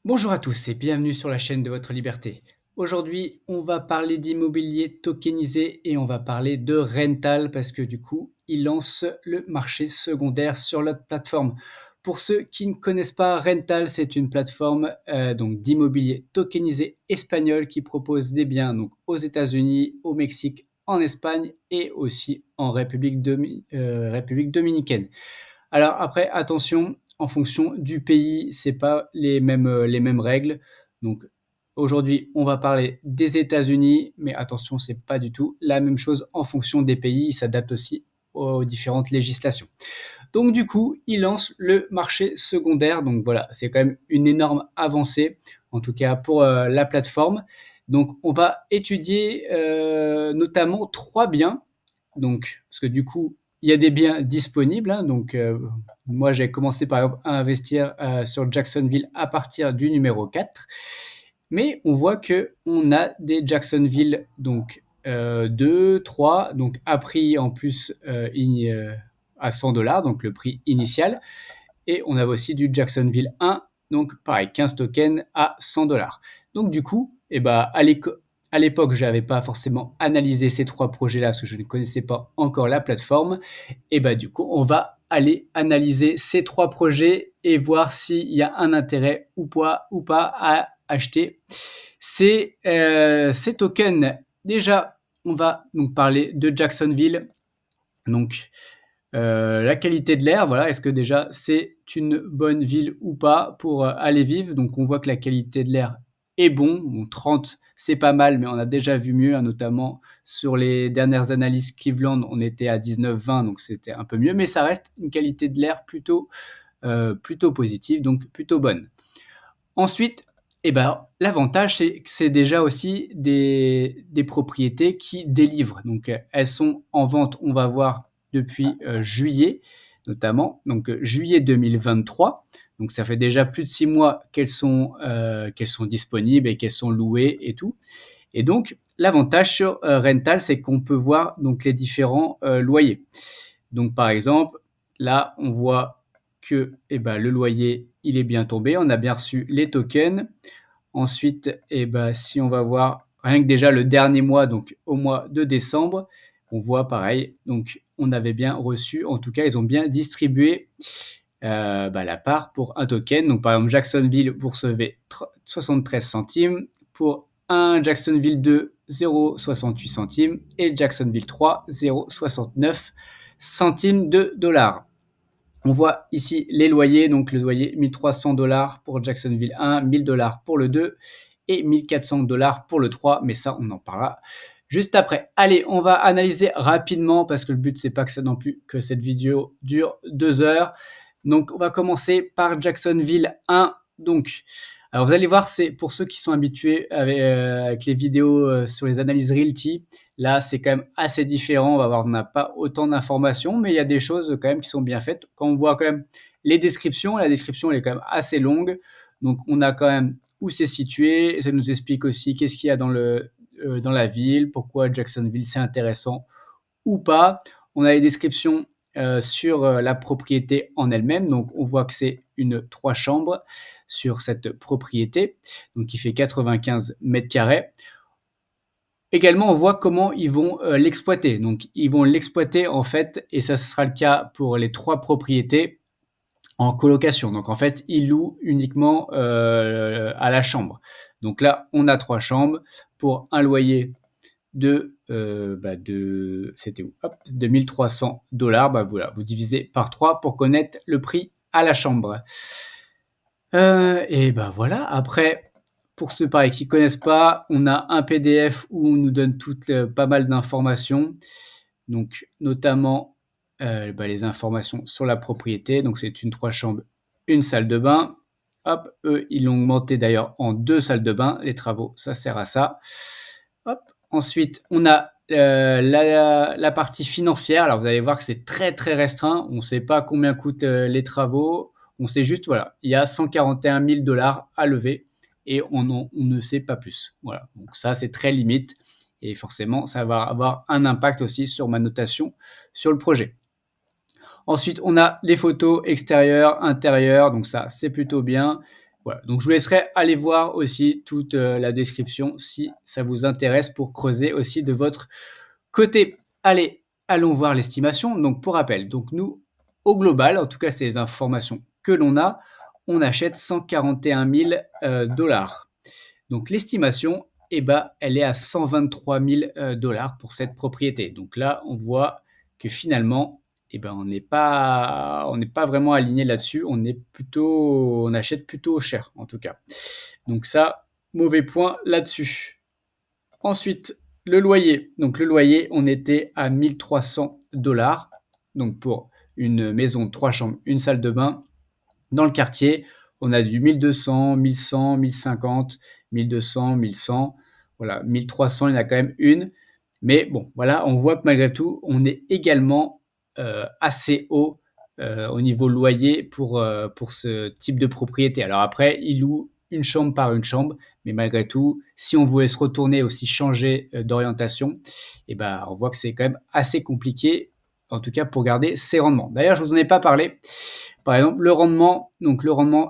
Bonjour à tous et bienvenue sur la chaîne de votre liberté. Aujourd'hui, on va parler d'immobilier tokenisé et on va parler de rental parce que du coup, ils lancent le marché secondaire sur notre plateforme. Pour ceux qui ne connaissent pas, Rental, c'est une plateforme donc d'immobilier tokenisé espagnol qui propose des biens donc aux États-Unis, au Mexique, en Espagne et aussi en République dominicaine. Alors après, attention, en fonction du pays, c'est pas les mêmes règles. Donc aujourd'hui, on va parler des États-Unis, mais attention, c'est pas du tout la même chose en fonction des pays. Ils s'adaptent aussi aux différentes législations. Donc du coup, ils lancent le marché secondaire. Donc voilà, c'est quand même une énorme avancée, en tout cas pour la plateforme. Donc on va étudier notamment trois biens donc, parce que du coup, il y a des biens disponibles, hein, donc moi j'ai commencé par exemple à investir sur Jacksonville à partir du numéro 4. Mais on voit que on a des Jacksonville donc 2, 3, donc à prix en plus à 100 $, donc le prix initial. Et on a aussi du Jacksonville 1, donc pareil, 15 tokens à 100 $. Donc du coup, eh ben, à l'époque, je n'avais pas forcément analysé ces trois projets-là parce que je ne connaissais pas encore la plateforme. Et ben, du coup, on va aller analyser ces trois projets et voir s'il y a un intérêt ou pas à acheter ces tokens. Déjà, on va donc parler de Jacksonville. Donc, la qualité de l'air, voilà, est-ce que déjà c'est une bonne ville ou pas pour aller vivre? Donc on voit que la qualité de l'air est bon. 30, c'est pas mal, mais on a déjà vu mieux, hein, notamment sur les dernières analyses Cleveland, on était à 19-20, donc c'était un peu mieux, mais ça reste une qualité de l'air plutôt positive, donc plutôt bonne. Ensuite, eh ben, l'avantage, c'est que c'est déjà aussi des propriétés qui délivrent. Donc, elles sont en vente, on va voir, depuis juillet, notamment. Donc, juillet 2023. Donc, ça fait déjà plus de 6 mois qu'elles sont disponibles et qu'elles sont louées et tout. Et donc, l'avantage sur Rental, c'est qu'on peut voir donc, les différents loyers. Donc, par exemple, là, on voit que eh ben, le loyer, il est bien tombé. On a bien reçu les tokens. Ensuite, eh ben, si on va voir rien que déjà le dernier mois, donc au mois de décembre, on voit pareil. Donc, on avait bien reçu, en tout cas, ils ont bien distribué la part pour un token. Donc, par exemple, Jacksonville, vous recevez 73 centimes. Pour un Jacksonville 2, 0,68 centimes. Et Jacksonville 3, 0,69 centimes de dollars. On voit ici les loyers, donc le loyer 1300 $ pour Jacksonville 1, 1000 $ pour le 2 et 1400 $ pour le 3, mais ça on en parlera juste après. Allez, on va analyser rapidement parce que le but c'est pas que ça non plus que cette vidéo dure 2 heures. Donc on va commencer par Jacksonville 1. Donc alors vous allez voir, c'est pour ceux qui sont habitués avec les vidéos sur les analyses Realty. Là, c'est quand même assez différent. On va voir, on n'a pas autant d'informations, mais il y a des choses quand même qui sont bien faites. Quand on voit quand même les descriptions, la description elle est quand même assez longue. Donc, on a quand même où c'est situé. Ça nous explique aussi qu'est-ce qu'il y a dans la ville, pourquoi Jacksonville c'est intéressant ou pas. On a les descriptions sur la propriété en elle-même. Donc, on voit que c'est une 3 chambres sur cette propriété, donc qui fait 95 mètres carrés. Également, on voit comment ils vont l'exploiter. Donc, ils vont l'exploiter en fait, et ça ce sera le cas pour les trois propriétés en colocation. Donc, en fait, ils louent uniquement à la chambre. Donc là, on a trois chambres pour un loyer c'était où? Hop, de 1300 $. Bah voilà, vous divisez par 3 pour connaître le prix à la chambre. Et bah voilà, après, pour ceux pareil qui connaissent pas, on a un PDF où on nous donne pas mal d'informations. Donc, notamment les informations sur la propriété. Donc, c'est une 3 chambres, une salle de bain. Hop, eux, ils l'ont augmenté d'ailleurs en 2 salles de bain. Les travaux, ça sert à ça. Hop. Ensuite, on a la partie financière. Alors, vous allez voir que c'est très, très restreint. On ne sait pas combien coûtent les travaux. On sait juste, voilà, il y a 141 000 $ à lever et on ne sait pas plus. Voilà. Donc, ça, c'est très limite. Et forcément, ça va avoir un impact aussi sur ma notation sur le projet. Ensuite, on a les photos extérieures, intérieures. Donc, ça, c'est plutôt bien. Voilà, donc je vous laisserai aller voir aussi toute la description si ça vous intéresse pour creuser aussi de votre côté. Allez, allons voir l'estimation. Donc pour rappel, donc nous, au global, en tout cas c'est les informations que l'on a, on achète 141 000 dollars. Donc l'estimation, eh ben, elle est à 123 000 dollars pour cette propriété. Donc là, on voit que finalement, eh ben, on n'est pas vraiment aligné là-dessus. On achète plutôt cher en tout cas. Donc ça, mauvais point là-dessus. Ensuite, le loyer. Donc le loyer, on était à 1300 dollars. Donc pour une maison de 3 chambres, une salle de bain dans le quartier, on a du 1200, 1100, 1050, 1200, 1100. Voilà, 1300, il y en a quand même une. Mais bon, voilà, on voit que malgré tout, on est également assez haut au niveau loyer pour ce type de propriété. Alors après, il loue une chambre par une chambre, mais malgré tout, si on voulait se retourner aussi changer d'orientation, eh ben, on voit que c'est quand même assez compliqué, en tout cas pour garder ces rendements. D'ailleurs, je vous en ai pas parlé. Par exemple, le rendement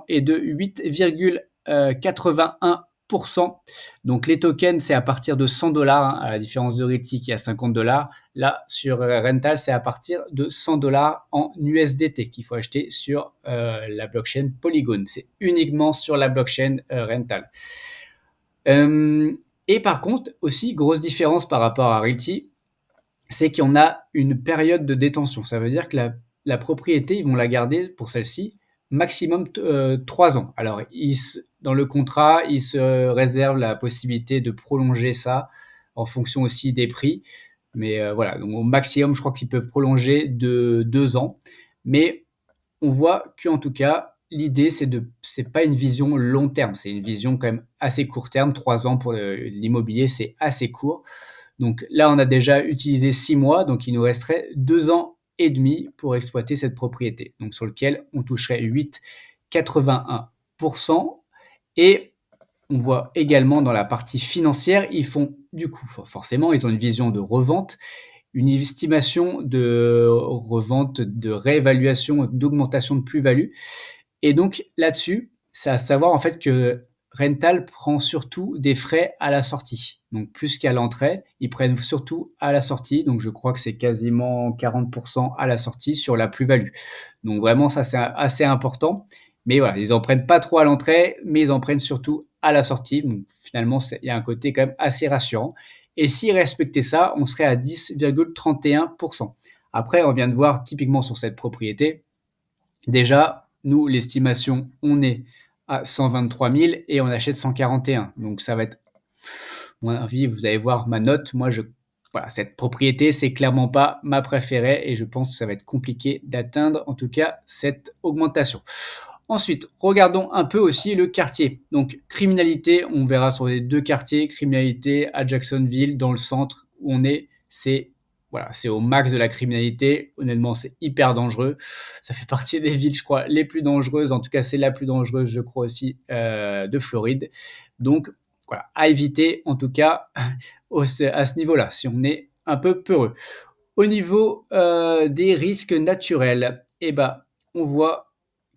est de 8,81%. Donc les tokens, c'est à partir de 100 dollars, à la différence de Reti qui est à 50 dollars. Là, sur Rental, c'est à partir de 100 dollars en USDT qu'il faut acheter sur la blockchain Polygon. C'est uniquement sur la blockchain Rental. Et par contre, aussi, grosse différence par rapport à Reti, c'est qu'on a une période de détention. Ça veut dire que la propriété, ils vont la garder pour celle-ci maximum 3 ans. Alors, dans le contrat, ils se réservent la possibilité de prolonger ça en fonction aussi des prix. Mais voilà, donc au maximum, je crois qu'ils peuvent prolonger de 2 ans. Mais on voit qu'en tout cas, l'idée, c'est pas une vision long terme, c'est une vision quand même assez court terme. 3 ans pour l'immobilier, c'est assez court. Donc là, on a déjà utilisé 6 mois, donc il nous resterait 2 ans et demi pour exploiter cette propriété, donc sur lequel on toucherait 8,81%. Et on voit également dans la partie financière, ils font du coup, forcément, ils ont une vision de revente, une estimation de revente, de réévaluation, d'augmentation de plus-value. Et donc là-dessus, c'est à savoir en fait que Rental prend surtout des frais à la sortie. Donc plus qu'à l'entrée, ils prennent surtout à la sortie. Donc je crois que c'est quasiment 40% à la sortie sur la plus-value. Donc vraiment ça c'est assez important. Mais voilà, ils en prennent pas trop à l'entrée, mais ils en prennent surtout à la sortie. Donc finalement, il y a un côté quand même assez rassurant. Et s'ils respectaient ça, on serait à 10,31%. Après, on vient de voir typiquement sur cette propriété, déjà, nous, l'estimation, on est à 123 000 et on achète 141. Donc ça va être, mon avis, vous allez voir ma note. Moi, voilà, cette propriété, c'est clairement pas ma préférée et je pense que ça va être compliqué d'atteindre, en tout cas, cette augmentation. Ensuite, regardons un peu aussi le quartier. Donc, criminalité, on verra sur les 2 quartiers, criminalité à Jacksonville, dans le centre où on est, c'est voilà, c'est au max de la criminalité. Honnêtement, c'est hyper dangereux. Ça fait partie des villes, je crois, les plus dangereuses. En tout cas, c'est la plus dangereuse, je crois aussi, de Floride. Donc, voilà, à éviter, en tout cas, à ce niveau-là, si on est un peu peureux. Au niveau des risques naturels, eh ben, on voit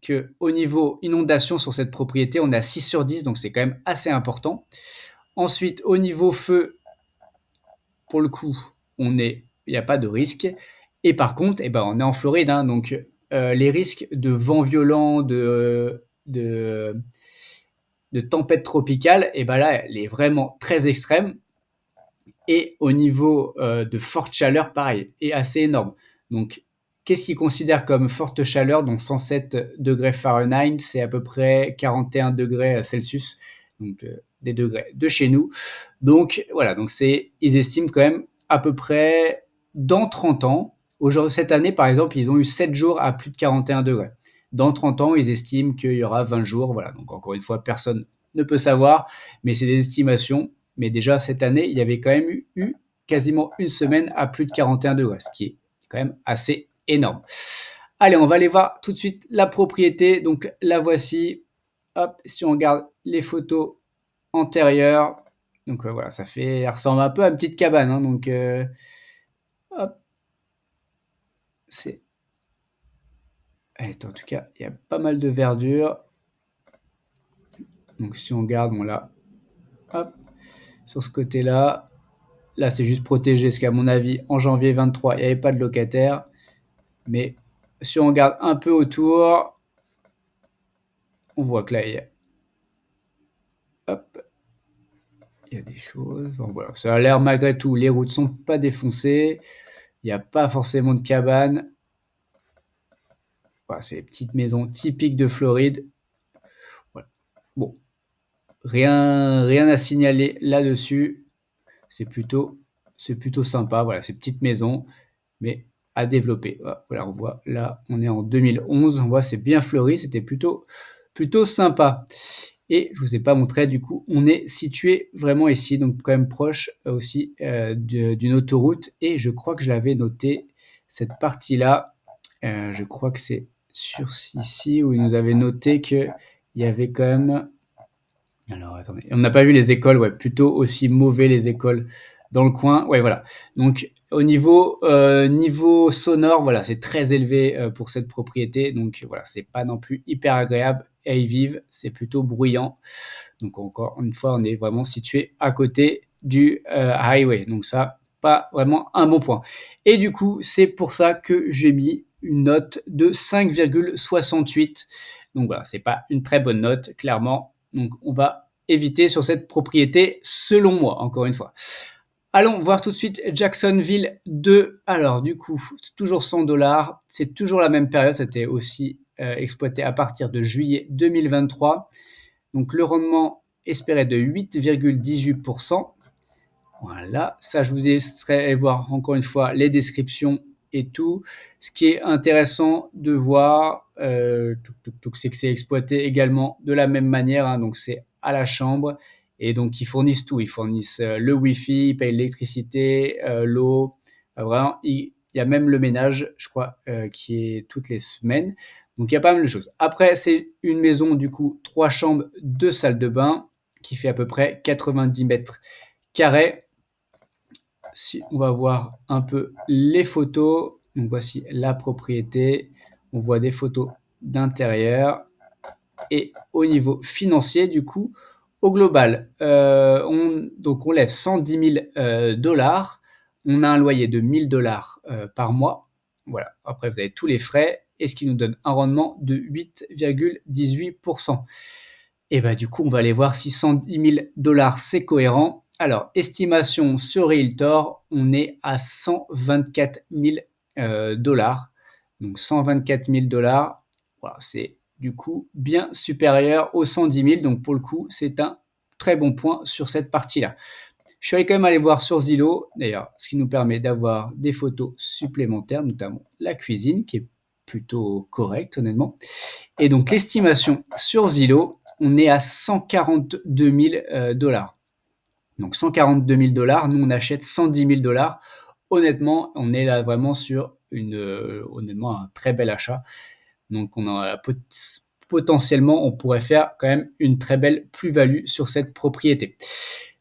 que au niveau inondation sur cette propriété, on est à 6 sur 10, donc c'est quand même assez important. Ensuite, au niveau feu, pour le coup, il n'y a pas de risque. Et par contre, eh ben, on est en Floride, hein, donc les risques de vent violent, de tempête tropicale, eh ben là, elle est vraiment très extrême. Et au niveau de forte chaleur, pareil, est assez énorme. Donc, qu'est-ce qu'ils considèrent comme forte chaleur? Donc, 107 degrés Fahrenheit, c'est à peu près 41 degrés Celsius, donc des degrés de chez nous. Donc, voilà, donc ils estiment quand même à peu près dans 30 ans. Aujourd'hui, cette année, par exemple, ils ont eu 7 jours à plus de 41 degrés. Dans 30 ans, ils estiment qu'il y aura 20 jours. Voilà, donc encore une fois, personne ne peut savoir, mais c'est des estimations. Mais déjà, cette année, il y avait quand même eu quasiment une semaine à plus de 41 degrés, ce qui est quand même assez énorme. Allez, on va aller voir tout de suite la propriété. Donc, la voici. Hop, si on regarde les photos antérieures, donc voilà, elle ressemble un peu à une petite cabane. Hein, donc, hop, c'est. En tout cas, il y a pas mal de verdure. Donc si on regarde, bon là, hop, sur ce côté-là, là c'est juste protégé, parce qu'à mon avis, en janvier 23, il n'y avait pas de locataire. Mais si on regarde un peu autour, on voit que là, hop, il y a des choses. Bon, voilà, ça a l'air malgré tout, les routes sont pas défoncées, il n'y a pas forcément de cabane. Voilà, c'est les petites maisons typiques de Floride. Voilà. Bon, rien à signaler là-dessus. C'est plutôt sympa. Voilà, ces petites maisons, mais à développer. Voilà, on voit là, on est en 2011. On voit, c'est bien fleuri. C'était plutôt sympa. Et je vous ai pas montré, du coup, on est situé vraiment ici, donc quand même proche aussi d'une autoroute. Et je crois que je l'avais noté, cette partie-là. Je crois que c'est sur ici où il nous avait noté qu'il y avait quand même. Alors attendez, on n'a pas vu les écoles, ouais, plutôt aussi mauvais les écoles dans le coin. Ouais, voilà. Donc au niveau sonore, voilà, c'est très élevé pour cette propriété. Donc voilà, c'est pas non plus hyper agréable à y vivre. C'est plutôt bruyant. Donc encore une fois, on est vraiment situé à côté du highway. Donc ça, pas vraiment un bon point. Et du coup, c'est pour ça que j'ai mis une note de 5,68. Donc voilà, c'est pas une très bonne note, clairement. Donc on va éviter sur cette propriété, selon moi, encore une fois. Allons voir tout de suite Jacksonville 2. Alors du coup, toujours 100 $. C'est toujours la même période. C'était aussi exploité à partir de juillet 2023. Donc le rendement espéré de 8,18%. Voilà, ça je vous laisserai voir encore une fois les descriptions et tout. Ce qui est intéressant de voir, c'est que c'est exploité également de la même manière, hein, donc c'est à la chambre. Et donc ils fournissent tout, ils fournissent le Wi-Fi, ils payent l'électricité, l'eau. Vraiment, il y a même le ménage, je crois, qui est toutes les semaines. Donc il y a pas mal de choses. Après, c'est une maison, du coup, 3 chambres, 2 salles de bain, qui fait à peu près 90 mètres carrés. Si on va voir un peu les photos, donc voici la propriété. On voit des photos d'intérieur. Et au niveau financier, du coup, au global, on lève 110 000 $. On a un loyer de 1 000 $ par mois. Voilà. Après, vous avez tous les frais, et ce qui nous donne un rendement de 8,18%. Et bah, du coup, on va aller voir si 110 000 $, c'est cohérent. Alors, estimation sur Realtor, on est à 124 000 $. Donc, 124 000 $. Voilà, c'est du coup bien supérieur aux 110 000. Donc, pour le coup, c'est un très bon point sur cette partie-là. Je suis allé quand même aller voir sur Zillow, d'ailleurs, ce qui nous permet d'avoir des photos supplémentaires, notamment la cuisine, qui est plutôt correcte, honnêtement. Et donc, l'estimation sur Zillow, on est à 142 000 $. Donc, 142 000 $, nous, on achète 110 000 $. Honnêtement, on est là vraiment sur honnêtement, un très bel achat. Donc, potentiellement, on pourrait faire quand même une très belle plus-value sur cette propriété.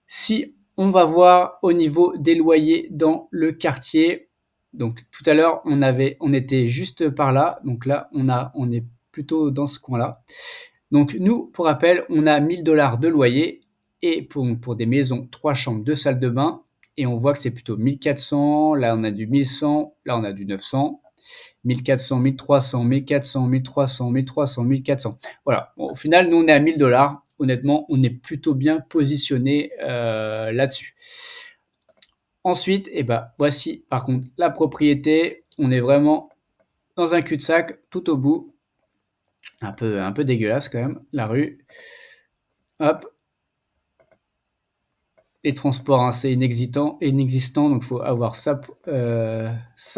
Si on va voir au niveau des loyers dans le quartier, donc tout à l'heure, on était juste par là. Donc là, on est plutôt dans ce coin-là. Donc nous, pour rappel, on a 1 000 $ de loyer, et pour des maisons 3 chambres, 2 salles de bain, et on voit que c'est plutôt 1 400, là on a du 1 100, là on a du 900, 1 400, 1 300, 1 400, 1 300, 1 300, 1 400. Voilà, bon, au final, nous on est à 1 000 $. Honnêtement, on est plutôt bien positionné là-dessus. Ensuite, voici par contre la propriété. On est vraiment dans un cul-de-sac tout au bout. Un peu dégueulasse quand même, la rue. Hop. Les transports, hein, c'est inexistant, donc il faut avoir sa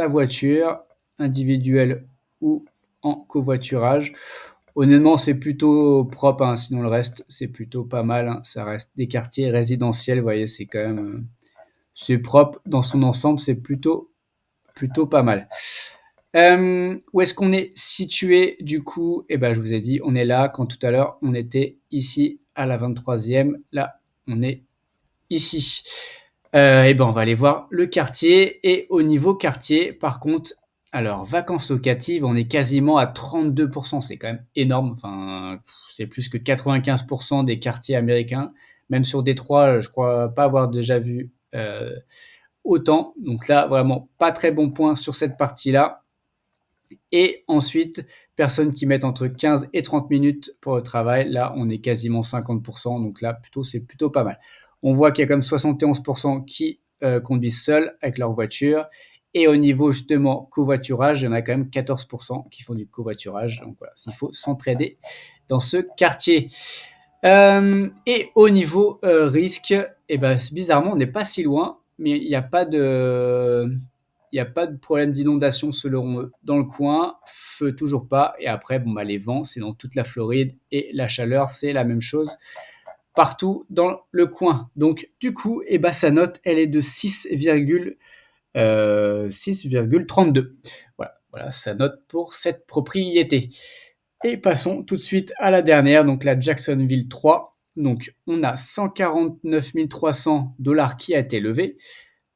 voiture, individuelle ou en covoiturage. Honnêtement, c'est plutôt propre, hein, sinon le reste, c'est plutôt pas mal. Hein. Ça reste des quartiers résidentiels, vous voyez, c'est quand même c'est propre dans son ensemble, c'est plutôt pas mal. Où est-ce qu'on est situé du coup? Je vous ai dit, on est là, quand tout à l'heure, on était ici à la 23e. Là, on est ici. On va aller voir le quartier. Et au niveau quartier, par contre, Alors, vacances locatives, on est quasiment à 32%. C'est quand même énorme. Enfin, c'est plus que 95% des quartiers américains. Même sur Détroit, je crois pas avoir déjà vu autant. Donc là, vraiment, pas très bon point sur cette partie-là. Et ensuite, personnes qui mettent entre 15 et 30 minutes pour le travail. Là, on est quasiment 50%. Donc là, c'est plutôt pas mal. On voit qu'il y a comme 71% qui conduisent seuls avec leur voiture. Et au niveau justement covoiturage, il y en a quand même 14% qui font du covoiturage. Donc voilà, il faut s'entraider dans ce quartier. Et au niveau risque, eh ben, bizarrement, on n'est pas si loin, mais il n'y a pas de problème d'inondation selon eux dans le coin. Feu toujours pas. Et après, bon, bah, les vents, c'est dans toute la Floride. Et la chaleur, c'est la même chose partout dans le coin. Donc, du coup, eh ben, sa note, elle est de 6,32. Voilà sa note pour cette propriété. Et passons tout de suite à la dernière, donc la Jacksonville 3. Donc, on a 149 300 $ qui a été levé.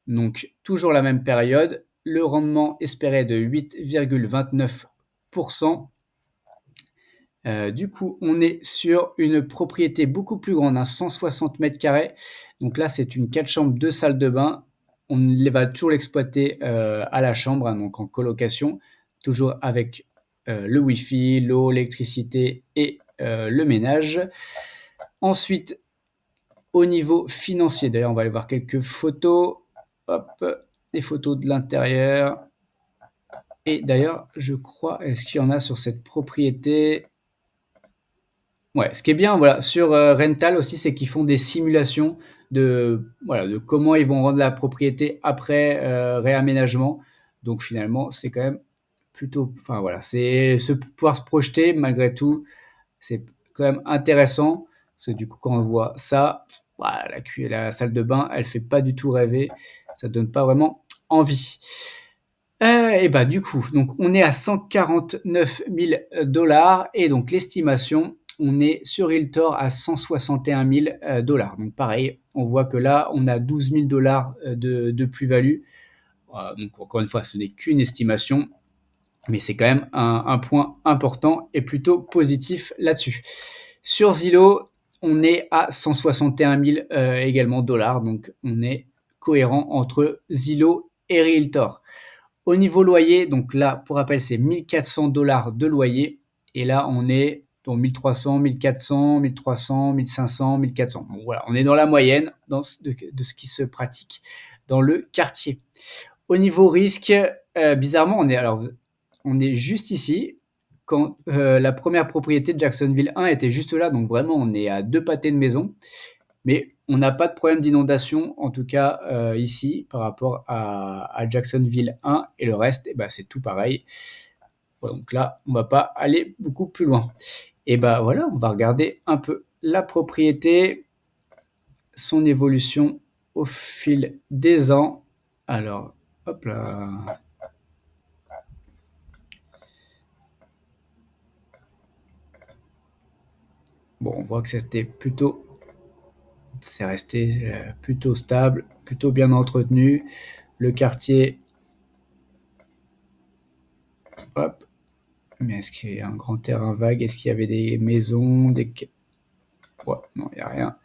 Donc, toujours la même période. Le rendement espéré de 8,29%. Du coup, on est sur une propriété beaucoup plus grande, 160 mètres carrés. Donc là, c'est une 4 chambres, 2 salles de bain. On va toujours l'exploiter à la chambre, donc en colocation, toujours avec le Wi-Fi, l'eau, l'électricité et le ménage. Ensuite, au niveau financier, d'ailleurs, on va aller voir quelques photos. Hop, des photos de l'intérieur. Et d'ailleurs, je crois, est-ce qu'il y en a sur cette propriété ? Ouais, ce qui est bien, voilà, sur Rental aussi, c'est qu'ils font des simulations de comment ils vont rendre la propriété après réaménagement. Donc finalement, c'est quand même plutôt, enfin voilà, c'est pouvoir se projeter malgré tout, c'est quand même intéressant parce que du coup, quand on voit ça, voilà, la salle de bain, elle fait pas du tout rêver, ça donne pas vraiment envie. Et bah du coup, donc on est à 149 000 $ et donc l'estimation, on est sur Realtor à 161 000 $. Donc pareil, on voit que là, on a 12 000 $ de plus-value. Donc encore une fois, ce n'est qu'une estimation, mais c'est quand même un point important et plutôt positif là-dessus. Sur Zillow, on est à 161 000 également dollars, donc on est cohérent entre Zillow et Realtor. Au niveau loyer, donc là, pour rappel, c'est 1400 $ de loyer. Et là, on est dans 1300, 1400, 1300, 1500, 1400. Bon, voilà, on est dans la moyenne de ce qui se pratique dans le quartier. Au niveau risque, bizarrement, on est juste ici. Quand la première propriété de Jacksonville 1 était juste là, donc vraiment, on est à 2 pâtés de maison. Mais on n'a pas de problème d'inondation, en tout cas ici, par rapport à Jacksonville 1, et le reste, c'est tout pareil. Voilà, donc là, on ne va pas aller beaucoup plus loin. Et voilà, on va regarder un peu la propriété, son évolution au fil des ans. Alors, hop là. Bon, on voit que c'est resté plutôt stable, plutôt bien entretenu. Le quartier, hop. Mais est-ce qu'il y a un grand terrain vague? Est-ce qu'il y avait des maisons, Ouais, non, il n'y a rien.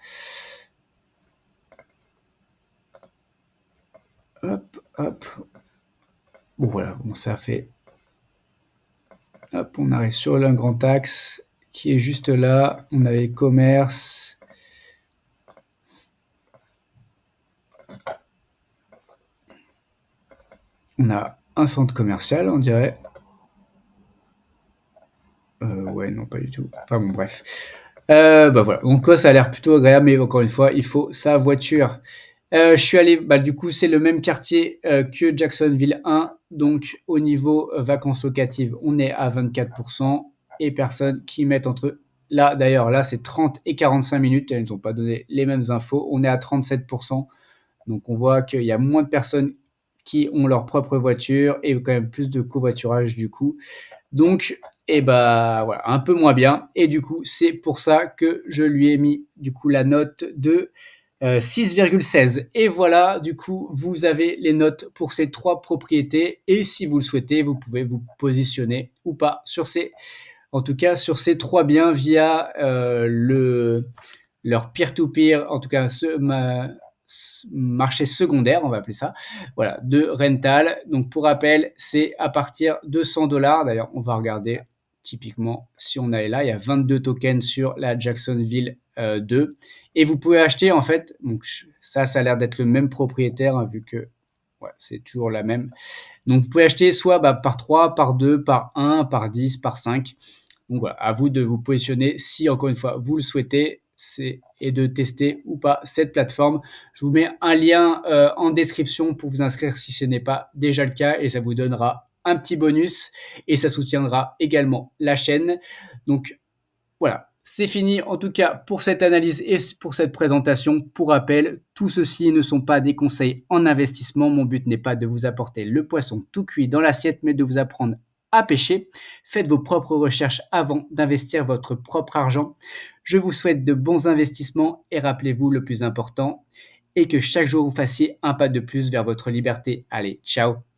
Hop, hop. Bon, voilà, bon, ça fait... Hop, on arrive sur un grand axe qui est juste là. On a les commerces. On a un centre commercial, on dirait. Ouais, non, pas du tout. Enfin bon, bref. Voilà. Donc ça a l'air plutôt agréable, mais encore une fois, il faut sa voiture. Je suis allé, du coup, c'est le même quartier que Jacksonville 1. Donc, au niveau vacances locatives, on est à 24%. Et personnes qui mettent là, d'ailleurs, là, c'est 30 et 45 minutes. Elles n'ont pas donné les mêmes infos. On est à 37%. Donc, on voit qu'il y a moins de personnes qui ont leur propre voiture et quand même plus de covoiturage du coup. Donc, voilà, un peu moins bien. Et du coup, c'est pour ça que je lui ai mis du coup la note de 6,16. Et voilà, du coup, vous avez les notes pour ces 3 propriétés et si vous le souhaitez, vous pouvez vous positionner ou pas sur ces en tout cas sur ces 3 biens via, leur peer-to-peer, en tout cas marché secondaire, on va appeler ça, voilà, de rental. Donc pour rappel, c'est à partir de 100 $. D'ailleurs, on va regarder typiquement si on est là, il y a 22 tokens sur la Jacksonville 2. Et vous pouvez acheter en fait, donc ça a l'air d'être le même propriétaire, hein, vu que ouais, c'est toujours la même. Donc vous pouvez acheter soit par 3, par 2, par 1, par 10, par 5. Donc voilà, à vous de vous positionner si encore une fois vous le souhaitez et de tester ou pas cette plateforme. Je vous mets un lien en description pour vous inscrire si ce n'est pas déjà le cas et ça vous donnera un petit bonus et ça soutiendra également la chaîne. Donc voilà, c'est fini en tout cas pour cette analyse et pour cette présentation. Pour rappel, tout ceci ne sont pas des conseils en investissement. Mon but n'est pas de vous apporter le poisson tout cuit dans l'assiette, mais de vous apprendre à pêcher. Faites vos propres recherches avant d'investir votre propre argent. Je vous souhaite de bons investissements et rappelez-vous le plus important, et que chaque jour vous fassiez un pas de plus vers votre liberté. Allez, ciao!